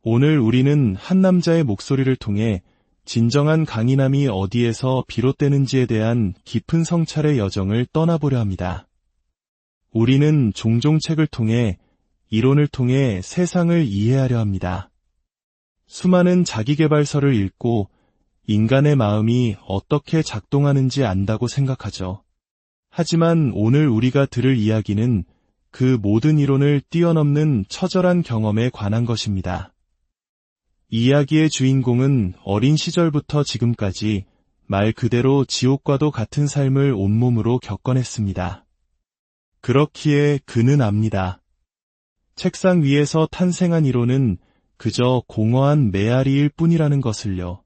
오늘 우리는 한 남자의 목소리를 통해 진정한 강인함이 어디에서 비롯되는지에 대한 깊은 성찰의 여정을 떠나보려 합니다. 우리는 종종 책을 통해, 이론을 통해 세상을 이해하려 합니다. 수많은 자기계발서를 읽고 인간의 마음이 어떻게 작동하는지 안다고 생각하죠. 하지만 오늘 우리가 들을 이야기는 그 모든 이론을 뛰어넘는 처절한 경험에 관한 것입니다. 이 이야기의 주인공은 어린 시절부터 지금까지 말 그대로 지옥과도 같은 삶을 온몸으로 겪어냈습니다. 그렇기에 그는 압니다. 책상 위에서 탄생한 이론은 그저 공허한 메아리일 뿐이라는 것을요.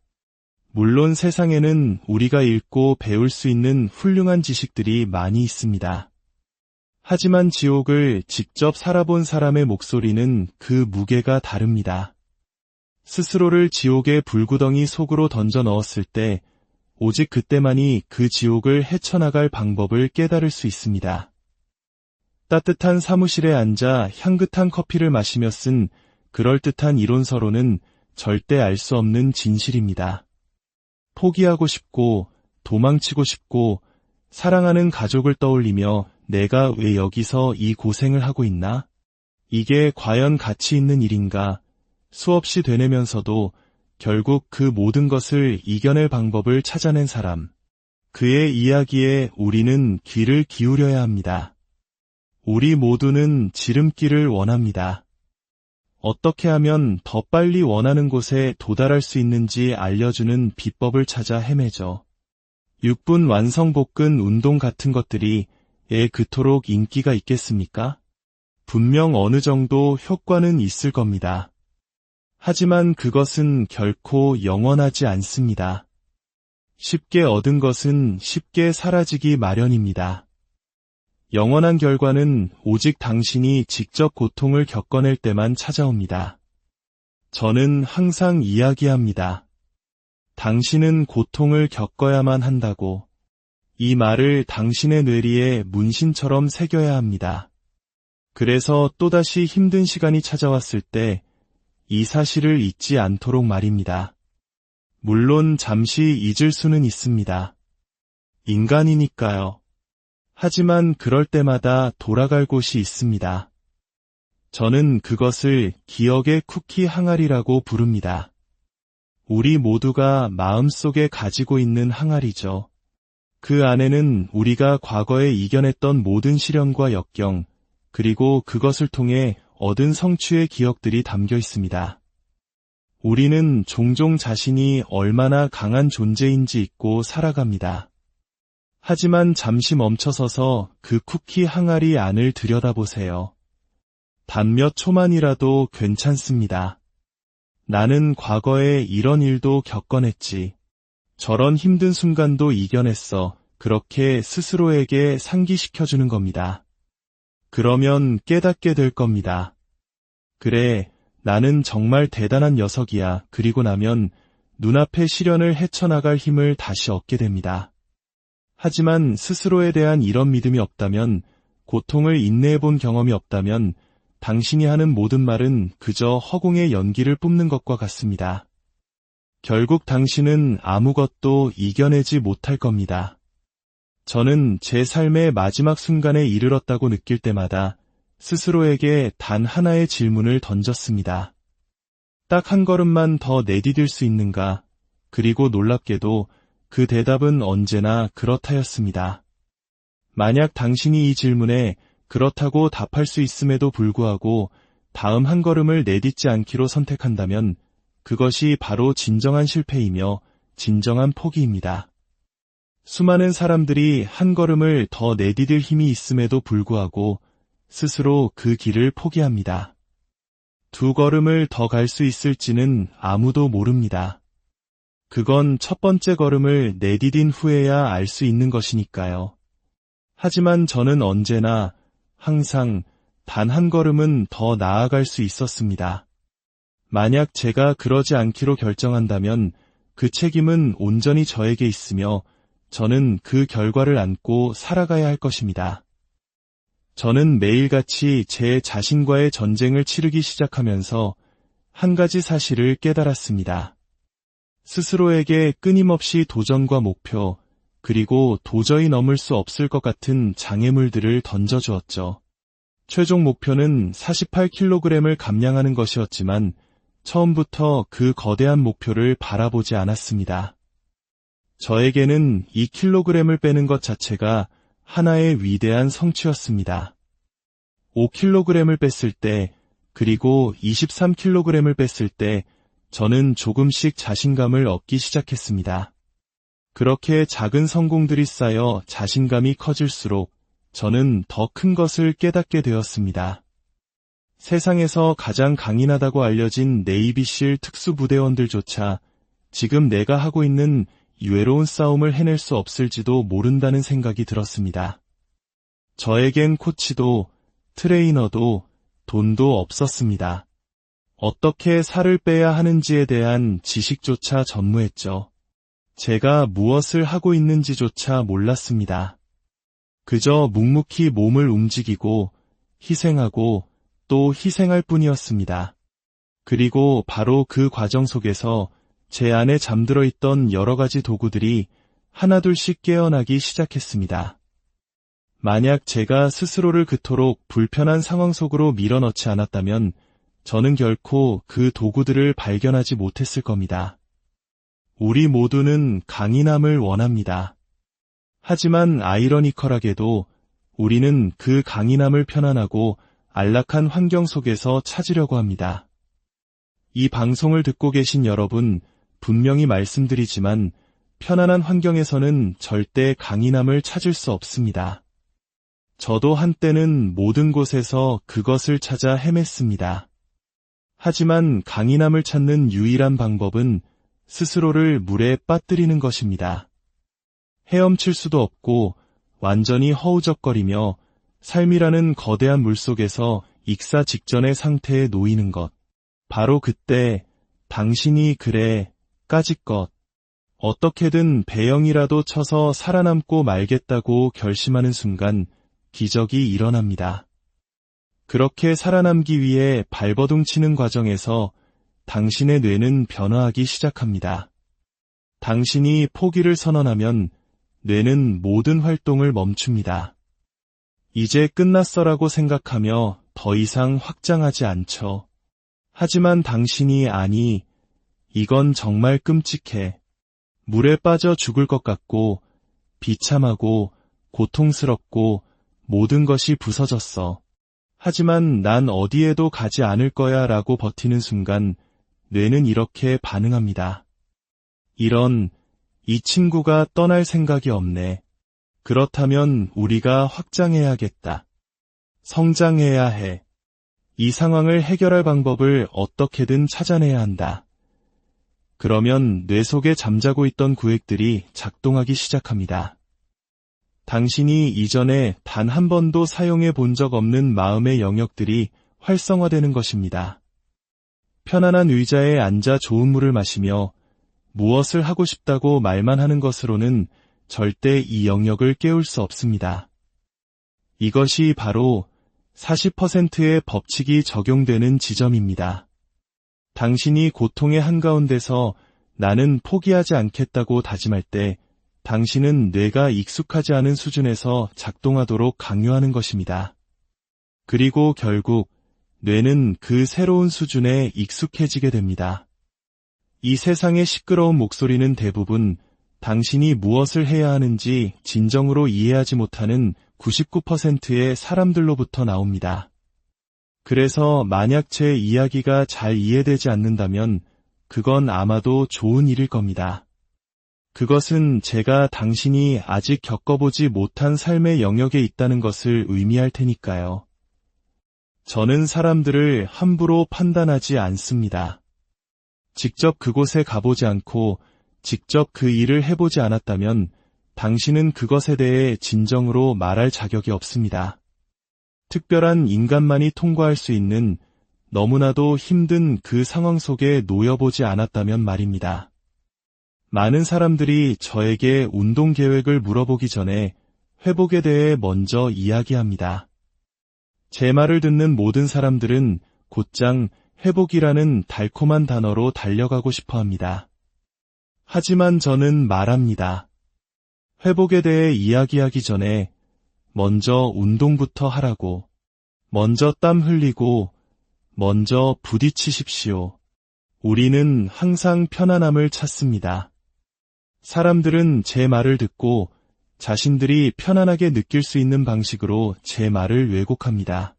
물론 세상에는 우리가 읽고 배울 수 있는 훌륭한 지식들이 많이 있습니다. 하지만 지옥을 직접 살아본 사람의 목소리는 그 무게가 다릅니다. 스스로를 지옥의 불구덩이 속으로 던져 넣었을 때 오직 그때만이 그 지옥을 헤쳐나갈 방법을 깨달을 수 있습니다. 따뜻한 사무실에 앉아 향긋한 커피를 마시며 쓴 그럴듯한 이론서로는 절대 알 수 없는 진실입니다. 포기하고 싶고 도망치고 싶고 사랑하는 가족을 떠올리며 내가 왜 여기서 이 고생을 하고 있나? 이게 과연 가치 있는 일인가? 수없이 되뇌면서도 결국 그 모든 것을 이겨낼 방법을 찾아낸 사람. 그의 이야기에 우리는 귀를 기울여야 합니다. 우리 모두는 지름길을 원합니다. 어떻게 하면 더 빨리 원하는 곳에 도달할 수 있는지 알려주는 비법을 찾아 헤매죠. 6분 완성복근 운동 같은 것들이 그토록 인기가 있겠습니까? 분명 어느 정도 효과는 있을 겁니다. 하지만 그것은 결코 영원하지 않습니다. 쉽게 얻은 것은 쉽게 사라지기 마련입니다. 영원한 결과는 오직 당신이 직접 고통을 겪어낼 때만 찾아옵니다. 저는 항상 이야기합니다. 당신은 고통을 겪어야만 한다고. 이 말을 당신의 뇌리에 문신처럼 새겨야 합니다. 그래서 또다시 힘든 시간이 찾아왔을 때 이 사실을 잊지 않도록 말입니다. 물론 잠시 잊을 수는 있습니다. 인간이니까요. 하지만 그럴 때마다 돌아갈 곳이 있습니다. 저는 그것을 기억의 쿠키 항아리라고 부릅니다. 우리 모두가 마음속에 가지고 있는 항아리죠. 그 안에는 우리가 과거에 이겨냈던 모든 시련과 역경, 그리고 그것을 통해 얻은 성취의 기억들이 담겨 있습니다. 우리는 종종 자신이 얼마나 강한 존재인지 잊고 살아갑니다. 하지만 잠시 멈춰서서 그 쿠키 항아리 안을 들여다보세요. 단 몇 초만이라도 괜찮습니다. 나는 과거에 이런 일도 겪어냈지. 저런 힘든 순간도 이겨냈어. 그렇게 스스로에게 상기시켜주는 겁니다. 그러면 깨닫게 될 겁니다. 그래, 나는 정말 대단한 녀석이야. 그리고 나면 눈앞의 시련을 헤쳐나갈 힘을 다시 얻게 됩니다. 하지만 스스로에 대한 이런 믿음이 없다면, 고통을 인내해본 경험이 없다면 당신이 하는 모든 말은 그저 허공의 연기를 뿜는 것과 같습니다. 결국 당신은 아무것도 이겨내지 못할 겁니다. 저는 제 삶의 마지막 순간에 이르렀다고 느낄 때마다 스스로에게 단 하나의 질문을 던졌습니다. 딱 한 걸음만 더 내디딜 수 있는가? 그리고 놀랍게도 그 대답은 언제나 그렇다였습니다. 만약 당신이 이 질문에 그렇다고 답할 수 있음에도 불구하고 다음 한 걸음을 내딛지 않기로 선택한다면 그것이 바로 진정한 실패이며 진정한 포기입니다. 수많은 사람들이 한 걸음을 더 내디딜 힘이 있음에도 불구하고 스스로 그 길을 포기합니다. 두 걸음을 더 갈 수 있을지는 아무도 모릅니다. 그건 첫 번째 걸음을 내디딘 후에야 알 수 있는 것이니까요. 하지만 저는 언제나, 항상 단 한 걸음은 더 나아갈 수 있었습니다. 만약 제가 그러지 않기로 결정한다면 그 책임은 온전히 저에게 있으며 저는 그 결과를 안고 살아가야 할 것입니다. 저는 매일같이 제 자신과의 전쟁을 치르기 시작하면서 한 가지 사실을 깨달았습니다. 스스로에게 끊임없이 도전과 목표, 그리고 도저히 넘을 수 없을 것 같은 장애물들을 던져주었죠. 최종 목표는 48kg을 감량하는 것이었지만 처음부터 그 거대한 목표를 바라보지 않았습니다. 저에게는 2kg을 빼는 것 자체가 하나의 위대한 성취였습니다. 5kg을 뺐을 때, 그리고 23kg을 뺐을 때 저는 조금씩 자신감을 얻기 시작했습니다. 그렇게 작은 성공들이 쌓여 자신감이 커질수록 저는 더 큰 것을 깨닫게 되었습니다. 세상에서 가장 강인하다고 알려진 네이비실 특수부대원들조차 지금 내가 하고 있는 이 외로운 싸움을 해낼 수 없을지도 모른다는 생각이 들었습니다. 저에겐 코치도 트레이너도 돈도 없었습니다. 어떻게 살을 빼야 하는지에 대한 지식조차 전무했죠. 제가 무엇을 하고 있는지조차 몰랐습니다. 그저 묵묵히 몸을 움직이고 희생하고 또 희생할 뿐이었습니다. 그리고 바로 그 과정 속에서 제 안에 잠들어 있던 여러 가지 도구들이 하나둘씩 깨어나기 시작했습니다. 만약 제가 스스로를 그토록 불편한 상황 속으로 밀어넣지 않았다면 저는 결코 그 도구들을 발견하지 못했을 겁니다. 우리 모두는 강인함을 원합니다. 하지만 아이러니컬하게도 우리는 그 강인함을 편안하고 안락한 환경 속에서 찾으려고 합니다. 이 방송을 듣고 계신 여러분, 분명히 말씀드리지만 편안한 환경에서는 절대 강인함을 찾을 수 없습니다. 저도 한때는 모든 곳에서 그것을 찾아 헤맸습니다. 하지만 강인함을 찾는 유일한 방법은 스스로를 물에 빠뜨리는 것입니다. 헤엄칠 수도 없고 완전히 허우적거리며 삶이라는 거대한 물속에서 익사 직전의 상태에 놓이는 것. 바로 그때 당신이 그래 까짓것 어떻게든 배영이라도 쳐서 살아남고 말겠다고 결심하는 순간 기적이 일어납니다. 그렇게 살아남기 위해 발버둥 치는 과정에서 당신의 뇌는 변화하기 시작합니다. 당신이 포기를 선언하면 뇌는 모든 활동을 멈춥니다. 이제 끝났어라고 생각하며 더 이상 확장하지 않죠. 하지만 당신이 아니, 이건 정말 끔찍해. 물에 빠져 죽을 것 같고 비참하고 고통스럽고 모든 것이 부서졌어. 하지만 난 어디에도 가지 않을 거야 라고 버티는 순간 뇌는 이렇게 반응합니다. 이 친구가 떠날 생각이 없네. 그렇다면 우리가 확장해야겠다. 성장해야 해. 이 상황을 해결할 방법을 어떻게든 찾아내야 한다. 그러면 뇌 속에 잠자고 있던 구획들이 작동하기 시작합니다. 당신이 이전에 단 한 번도 사용해 본 적 없는 마음의 영역들이 활성화되는 것입니다. 편안한 의자에 앉아 좋은 물을 마시며 무엇을 하고 싶다고 말만 하는 것으로는 절대 이 영역을 깨울 수 없습니다. 이것이 바로 40%의 법칙이 적용되는 지점입니다. 당신이 고통의 한가운데서 나는 포기하지 않겠다고 다짐할 때 당신은 뇌가 익숙하지 않은 수준에서 작동하도록 강요하는 것입니다. 그리고 결국 뇌는 그 새로운 수준에 익숙해지게 됩니다. 이 세상의 시끄러운 목소리는 대부분 당신이 무엇을 해야 하는지 진정으로 이해하지 못하는 99%의 사람들로부터 나옵니다. 그래서 만약 제 이야기가 잘 이해되지 않는다면 그건 아마도 좋은 일일 겁니다. 그것은 제가 당신이 아직 겪어보지 못한 삶의 영역에 있다는 것을 의미할 테니까요. 저는 사람들을 함부로 판단하지 않습니다. 직접 그곳에 가보지 않고 직접 그 일을 해보지 않았다면 당신은 그것에 대해 진정으로 말할 자격이 없습니다. 특별한 인간만이 통과할 수 있는 너무나도 힘든 그 상황 속에 놓여보지 않았다면 말입니다. 많은 사람들이 저에게 운동 계획을 물어보기 전에 회복에 대해 먼저 이야기합니다. 제 말을 듣는 모든 사람들은 곧장 회복이라는 달콤한 단어로 달려가고 싶어 합니다. 하지만 저는 말합니다. 회복에 대해 이야기하기 전에 먼저 운동부터 하라고. 먼저 땀 흘리고 먼저 부딪히십시오. 우리는 항상 편안함을 찾습니다. 사람들은 제 말을 듣고 자신들이 편안하게 느낄 수 있는 방식으로 제 말을 왜곡합니다.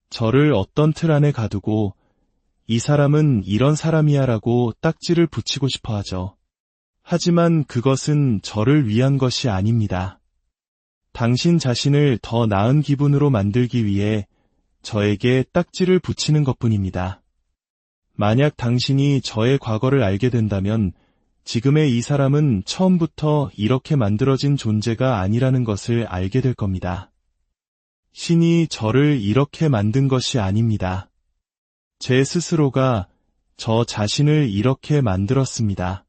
저를 어떤 틀 안에 가두고 이 사람은 이런 사람이야 라고 딱지를 붙이고 싶어 하죠. 하지만 그것은 저를 위한 것이 아닙니다. 당신 자신을 더 나은 기분으로 만들기 위해 저에게 딱지를 붙이는 것뿐입니다. 만약 당신이 저의 과거를 알게 된다면 지금의 이 사람은 처음부터 이렇게 만들어진 존재가 아니라는 것을 알게 될 겁니다. 신이 저를 이렇게 만든 것이 아닙니다. 제 스스로가 저 자신을 이렇게 만들었습니다.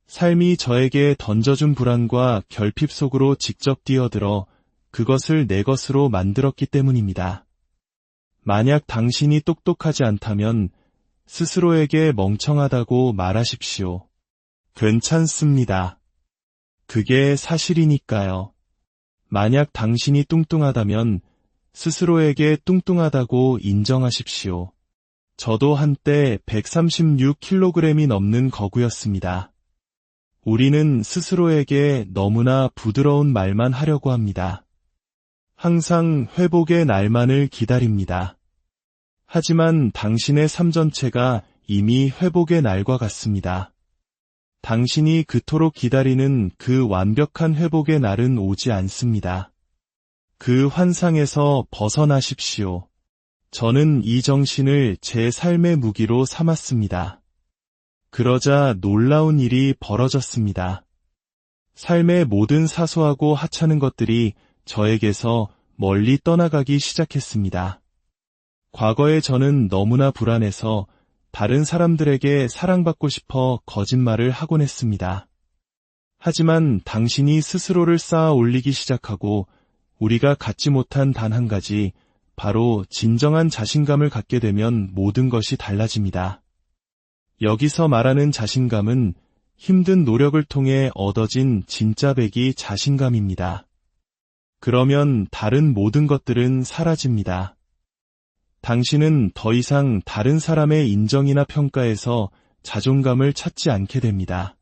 삶이 저에게 던져준 불안과 결핍 속으로 직접 뛰어들어 그것을 내 것으로 만들었기 때문입니다. 만약 당신이 똑똑하지 않다면 스스로에게 멍청하다고 말하십시오. 괜찮습니다. 그게 사실이니까요. 만약 당신이 뚱뚱하다면 스스로에게 뚱뚱하다고 인정하십시오. 저도 한때 136kg이 넘는 거구였습니다. 우리는 스스로에게 너무나 부드러운 말만 하려고 합니다. 항상 회복의 날만을 기다립니다. 하지만 당신의 삶 전체가 이미 회복의 날과 같습니다. 당신이 그토록 기다리는 그 완벽한 회복의 날은 오지 않습니다. 그 환상에서 벗어나십시오. 저는 이 정신을 제 삶의 무기로 삼았습니다. 그러자 놀라운 일이 벌어졌습니다. 삶의 모든 사소하고 하찮은 것들이 저에게서 멀리 떠나가기 시작했습니다. 과거에 저는 너무나 불안해서 다른 사람들에게 사랑받고 싶어 거짓말을 하곤 했습니다. 하지만 당신이 스스로를 쌓아 올리기 시작하고 우리가 갖지 못한 단 한 가지, 바로 진정한 자신감을 갖게 되면 모든 것이 달라집니다. 여기서 말하는 자신감은 힘든 노력을 통해 얻어진 진짜 배기 자신감입니다. 그러면 다른 모든 것들은 사라집니다. 당신은 더 이상 다른 사람의 인정이나 평가에서 자존감을 찾지 않게 됩니다.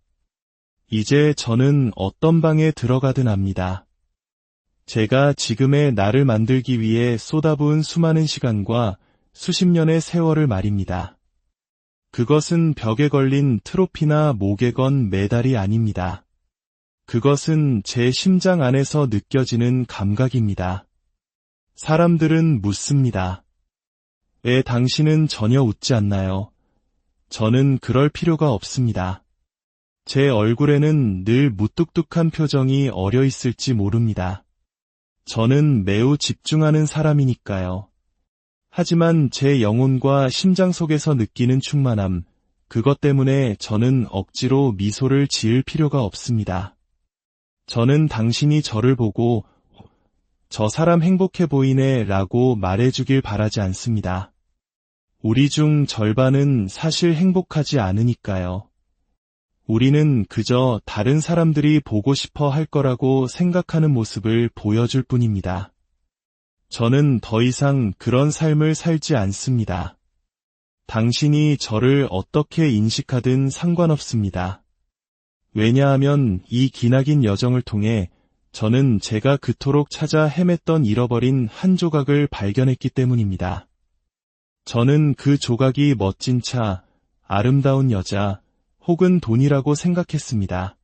이제 저는 어떤 방에 들어가든 압니다. 제가 지금의 나를 만들기 위해 쏟아부은 수많은 시간과 수십 년의 세월을 말입니다. 그것은 벽에 걸린 트로피나 목에 건 메달이 아닙니다. 그것은 제 심장 안에서 느껴지는 감각입니다. 사람들은 묻습니다. 왜 당신은 전혀 웃지 않나요? 저는 그럴 필요가 없습니다. 제 얼굴에는 늘 무뚝뚝한 표정이 어려 있을지 모릅니다. 저는 매우 집중하는 사람이니까요. 하지만 제 영혼과 심장 속에서 느끼는 충만함, 그것 때문에 저는 억지로 미소를 지을 필요가 없습니다. 저는 당신이 저를 보고 저 사람 행복해 보이네 라고 말해주길 바라지 않습니다. 우리 중 절반은 사실 행복하지 않으니까요. 우리는 그저 다른 사람들이 보고 싶어 할 거라고 생각하는 모습을 보여줄 뿐입니다. 저는 더 이상 그런 삶을 살지 않습니다. 당신이 저를 어떻게 인식하든 상관없습니다. 왜냐하면 이 기나긴 여정을 통해 저는 제가 그토록 찾아 헤맸던 잃어버린 한 조각을 발견했기 때문입니다. 저는 그 조각이 멋진 차, 아름다운 여자, 혹은 돈이라고 생각했습니다.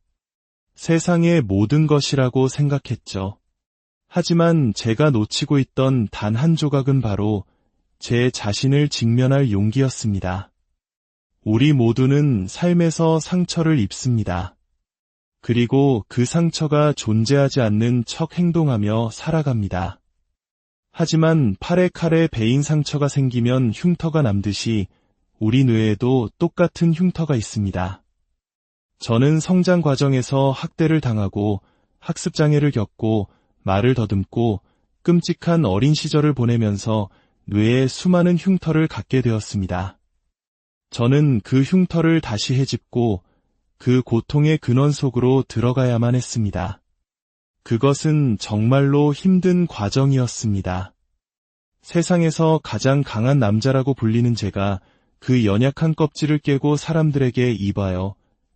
세상의 모든 것이라고 생각했죠. 하지만 제가 놓치고 있던 단 한 조각은 바로 제 자신을 직면할 용기였습니다. 우리 모두는 삶에서 상처를 입습니다. 그리고 그 상처가 존재하지 않는 척 행동하며 살아갑니다. 하지만 팔에 칼에 베인 상처가 생기면 흉터가 남듯이 우리 뇌에도 똑같은 흉터가 있습니다. 저는 성장 과정에서 학대를 당하고 학습장애를 겪고 말을 더듬고 끔찍한 어린 시절을 보내면서 뇌에 수많은 흉터를 갖게 되었습니다. 저는 그 흉터를 다시 헤집고 그 고통의 근원 속으로 들어가야만 했습니다. 그것은 정말로 힘든 과정이었습니다. 세상에서 가장 강한 남자라고 불리는 제가 그 연약한 껍질을 깨고 사람들에게 이봐요.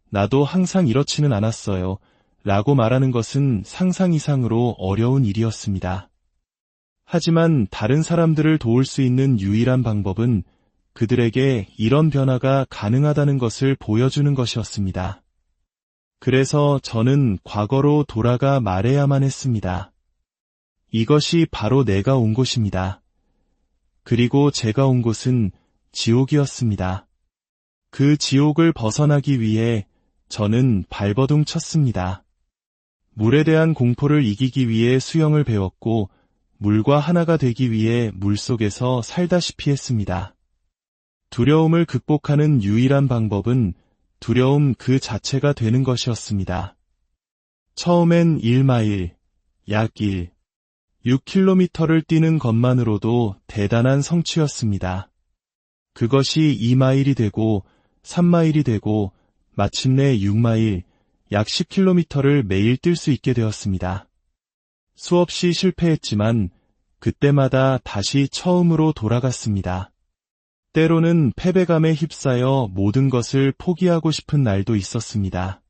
나도 항상 이렇지는 않았어요. 라고 말하는 것은 상상 이상으로 어려운 일이었습니다. 하지만 다른 사람들을 도울 수 있는 유일한 방법은 그들에게 이런 변화가 가능하다는 것을 보여주는 것이었습니다. 그래서 저는 과거로 돌아가 말해야만 했습니다. 이것이 바로 내가 온 곳입니다. 그리고 제가 온 곳은 지옥이었습니다. 그 지옥을 벗어나기 위해 저는 발버둥 쳤습니다. 물에 대한 공포를 이기기 위해 수영을 배웠고 물과 하나가 되기 위해 물속에서 살다시피 했습니다. 두려움을 극복하는 유일한 방법은 두려움 그 자체가 되는 것이었습니다. 처음엔 1마일, 약 6km를 뛰는 것만으로도 대단한 성취였습니다. 그것이 2마일이 되고 3마일이 되고 마침내 6마일, 약 10km를 매일 뛸 수 있게 되었습니다. 수없이 실패했지만 그때마다 다시 처음으로 돌아갔습니다. 때로는 패배감에 휩싸여 모든 것을 포기하고 싶은 날도 있었습니다.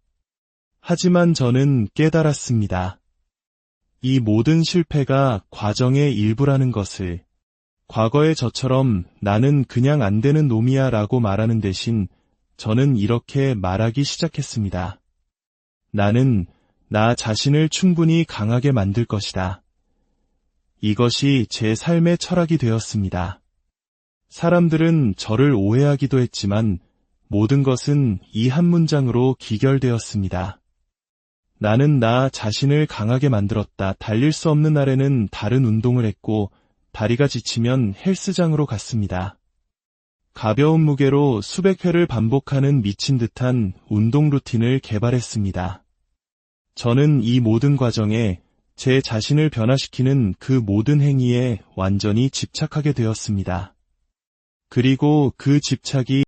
하지만 저는 깨달았습니다. 이 모든 실패가 과정의 일부라는 것을. 과거의 저처럼 나는 그냥 안 되는 놈이야 라고 말하는 대신 저는 이렇게 말하기 시작했습니다. 나는 나 자신을 충분히 강하게 만들 것이다. 이것이 제 삶의 철학이 되었습니다. 사람들은 저를 오해하기도 했지만 모든 것은 이 한 문장으로 기결되었습니다. 나는 나 자신을 강하게 만들었다. 달릴 수 없는 날에는 다른 운동을 했고 다리가 지치면 헬스장으로 갔습니다. 가벼운 무게로 수백 회를 반복하는 미친 듯한 운동 루틴을 개발했습니다. 저는 이 모든 과정에 제 자신을 변화시키는 그 모든 행위에 완전히 집착하게 되었습니다. 그리고 그 집착이